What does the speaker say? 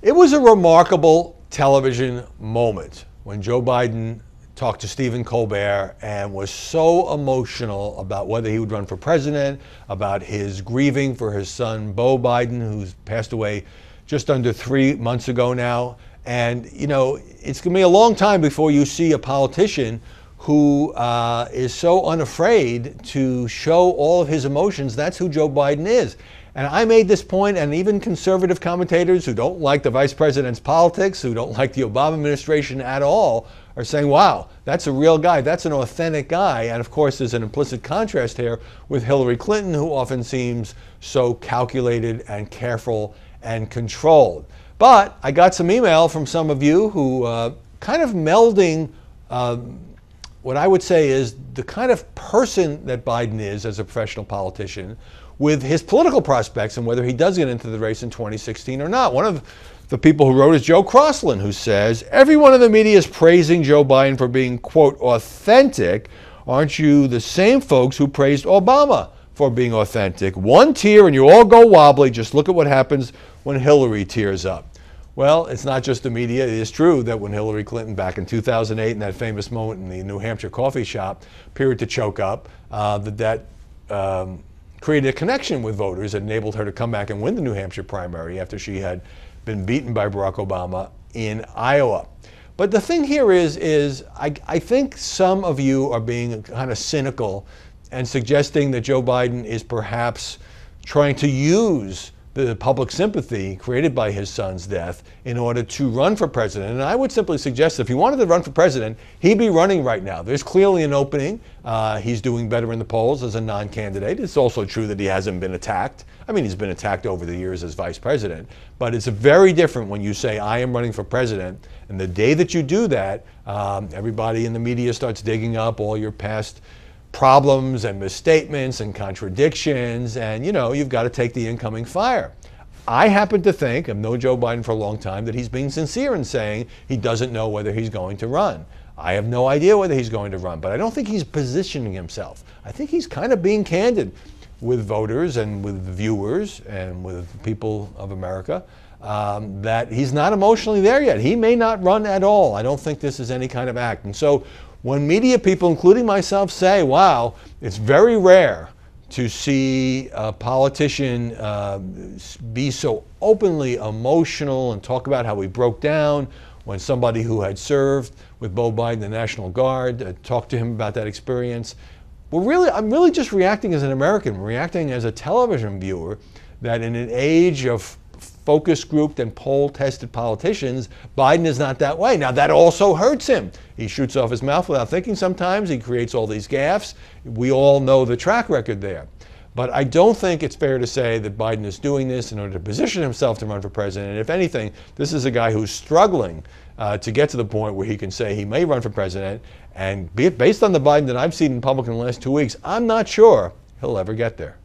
It was a remarkable television moment when Joe Biden talked to Stephen Colbert and was so emotional about whether he would run for president, about his grieving for his son, Beau Biden, who's passed away just under 3 months ago now. And, you know, it's going to be a long time before you see a politician who is so unafraid to show all of his emotions. That's who Joe Biden is. And I made this point, and even conservative commentators who don't like the vice president's politics, who don't like the Obama administration at all, are saying, wow, that's a real guy. That's an authentic guy. And of course, there's an implicit contrast here with Hillary Clinton, who often seems so calculated and careful and controlled. But I got some email from some of you who kind of melding what I would say is the kind of person that Biden is as a professional politician with his political prospects and whether he does get into the race in 2016 or not. One of the people who wrote is Joe Crossland, who says, everyone in the media is praising Joe Biden for being, quote, authentic. Aren't you the same folks who praised Obama for being authentic? One tear and you all go wobbly. Just look at what happens when Hillary tears up. Well, it's not just the media. It is true that when Hillary Clinton back in 2008 in that famous moment in the New Hampshire coffee shop appeared to choke up, that created a connection with voters that enabled her to come back and win the New Hampshire primary after she had been beaten by Barack Obama in Iowa. But the thing here is I think some of you are being kind of cynical and suggesting that Joe Biden is perhaps trying to use the public sympathy created by his son's death in order to run for president. And I would simply suggest that if he wanted to run for president, he'd be running right now. There's clearly an opening. He's doing better in the polls as a non-candidate. It's also true that he hasn't been attacked. I mean, he's been attacked over the years as vice president. But it's very different when you say, I am running for president. And the day that you do that, everybody in the media starts digging up all your past problems and misstatements and contradictions, and you know, you've got to take the incoming fire. I happen to think, I've known Joe Biden for a long time, that he's being sincere in saying he doesn't know whether he's going to run. I have no idea whether he's going to run, but I don't think he's positioning himself. I think he's kind of being candid with voters and with viewers and with people of America that he's not emotionally there yet. He may not run at all. I don't think this is any kind of act. And so when media people, including myself, say, wow, it's very rare to see a politician be so openly emotional and talk about how he broke down when somebody who had served with Beau Biden, the National Guard, talked to him about that experience. I'm really just reacting as an American, reacting as a television viewer, that in an age of focus grouped and poll tested politicians, Biden is not that way. Now that also hurts him. He shoots off his mouth without thinking sometimes. He creates all these gaffes. We all know the track record there. But I don't think it's fair to say that Biden is doing this in order to position himself to run for president. And if anything, this is a guy who's struggling to get to the point where he can say he may run for president. And based on the Biden that I've seen in public in the last 2 weeks, I'm not sure he'll ever get there.